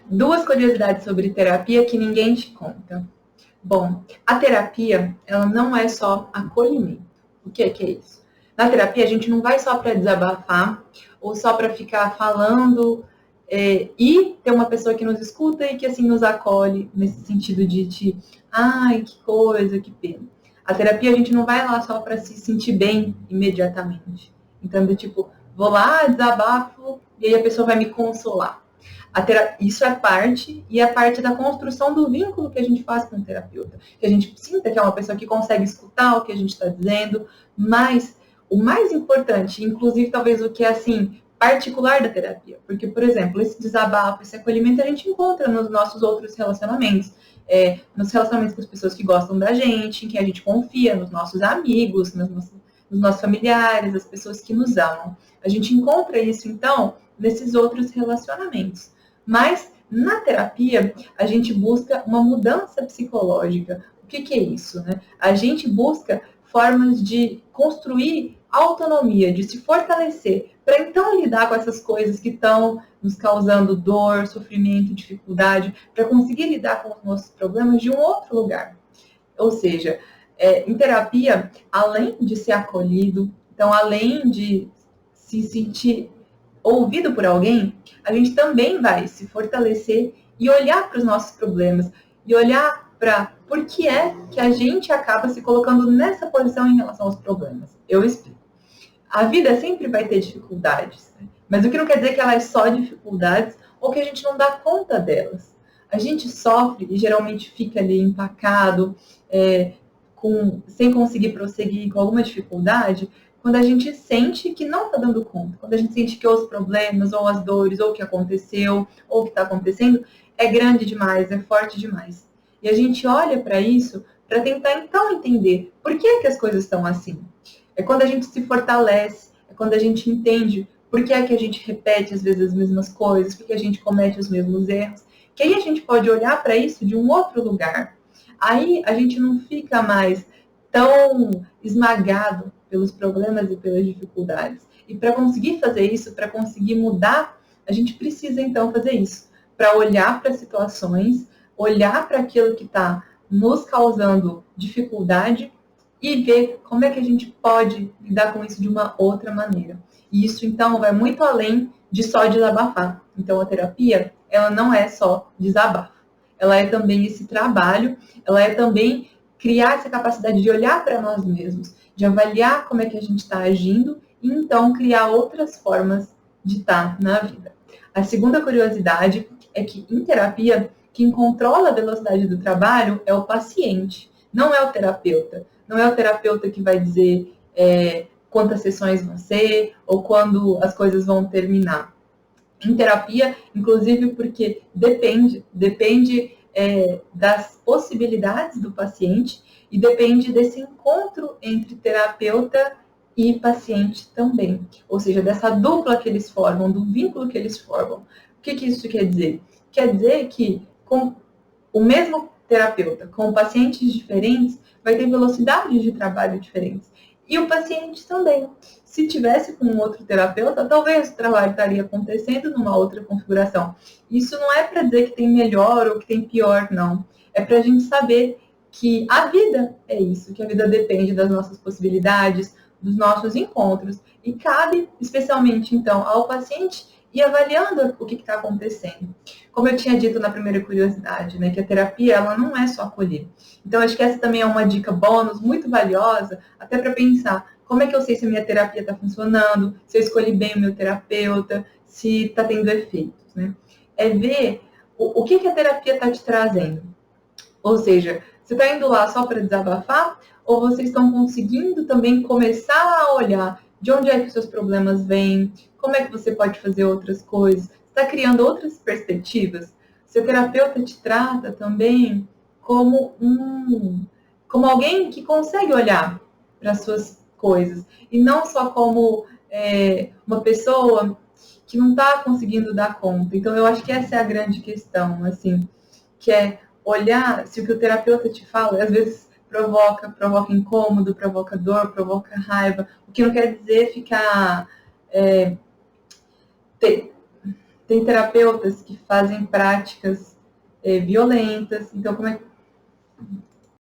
Duas curiosidades sobre terapia que ninguém te conta. Bom, a terapia, ela não é só acolhimento. O que é isso? Na terapia, a gente não vai só para desabafar ou só para ficar falando e ter uma pessoa que nos escuta e que assim nos acolhe nesse sentido de ai, que coisa, que pena. A terapia, a gente não vai lá só para se sentir bem imediatamente. Então, do tipo, vou lá, desabafo e aí a pessoa vai me consolar. Isso é parte, e é parte da construção do vínculo que a gente faz com o terapeuta. Que a gente sinta que é uma pessoa que consegue escutar o que a gente está dizendo, mas o mais importante, inclusive talvez o que é assim, particular da terapia. Porque, por exemplo, esse desabafo, esse acolhimento a gente encontra nos nossos outros relacionamentos. Nos relacionamentos com as pessoas que gostam da gente, em quem a gente confia, nos nossos amigos, nos nossos familiares, as pessoas que nos amam. A gente encontra isso, então, nesses outros relacionamentos. Mas, na terapia, a gente busca uma mudança psicológica. O que é isso? Né? A gente busca formas de construir autonomia, de se fortalecer, para então lidar com essas coisas que estão nos causando dor, sofrimento, dificuldade, para conseguir lidar com os nossos problemas de um outro lugar. Ou seja, em terapia, além de ser acolhido, então além de se sentir ouvido por alguém, a gente também vai se fortalecer e olhar para os nossos problemas e olhar para por que é que a gente acaba se colocando nessa posição em relação aos problemas. Eu explico. A vida sempre vai ter dificuldades, né? Mas o que não quer dizer que ela é só dificuldades ou que a gente não dá conta delas. A gente sofre e geralmente fica ali empacado, sem conseguir prosseguir com alguma dificuldade, quando a gente sente que não está dando conta, quando a gente sente que os problemas, ou as dores, ou o que aconteceu, ou o que está acontecendo, é grande demais, é forte demais. E a gente olha para isso para tentar então entender por que é que as coisas estão assim. É quando a gente se fortalece, é quando a gente entende por que é que a gente repete às vezes as mesmas coisas, por que a gente comete os mesmos erros, que aí a gente pode olhar para isso de um outro lugar. Aí a gente não fica mais tão esmagado pelos problemas e pelas dificuldades. E para conseguir fazer isso, para conseguir mudar, a gente precisa então fazer isso. Para olhar para as situações, olhar para aquilo que está nos causando dificuldade e ver como é que a gente pode lidar com isso de uma outra maneira. E isso, então, vai muito além de só desabafar. Então, a terapia, ela não é só desabafo. Ela é também esse trabalho, ela é também criar essa capacidade de olhar para nós mesmos, de avaliar como é que a gente está agindo e, então, criar outras formas de estar na vida. A segunda curiosidade é que, em terapia, quem controla a velocidade do trabalho é o paciente, não é o terapeuta. Não é o terapeuta que vai dizer quantas sessões vão ser ou quando as coisas vão terminar. Em terapia, inclusive porque depende das possibilidades do paciente e depende desse encontro entre terapeuta e paciente também. Ou seja, dessa dupla que eles formam, do vínculo que eles formam. O que isso quer dizer? Quer dizer que com o mesmo terapeuta, com pacientes diferentes, vai ter velocidades de trabalho diferentes. E o paciente também. Se tivesse com um outro terapeuta, talvez o trabalho estaria acontecendo numa outra configuração. Isso não é para dizer que tem melhor ou que tem pior, não. É para a gente saber que a vida é isso, que a vida depende das nossas possibilidades, dos nossos encontros. E cabe, especialmente, então, ao paciente ir avaliando o que está acontecendo. Como eu tinha dito na primeira curiosidade, né, que a terapia ela não é só acolher. Então, acho que essa também é uma dica bônus, muito valiosa, até para pensar como é que eu sei se a minha terapia está funcionando, se eu escolhi bem o meu terapeuta, se está tendo efeitos. Né? É ver o que a terapia está te trazendo. Ou seja, você está indo lá só para desabafar ou vocês estão conseguindo também começar a olhar de onde é que os seus problemas vêm, como é que você pode fazer outras coisas, está criando outras perspectivas. Seu terapeuta te trata também como alguém que consegue olhar para as suas coisas e não só como uma pessoa que não está conseguindo dar conta. Então, eu acho que essa é a grande questão, assim, que é olhar se o que o terapeuta te fala, às vezes provoca incômodo, provoca dor, provoca raiva, o que não quer dizer ficar Tem terapeutas que fazem práticas violentas. Então, como é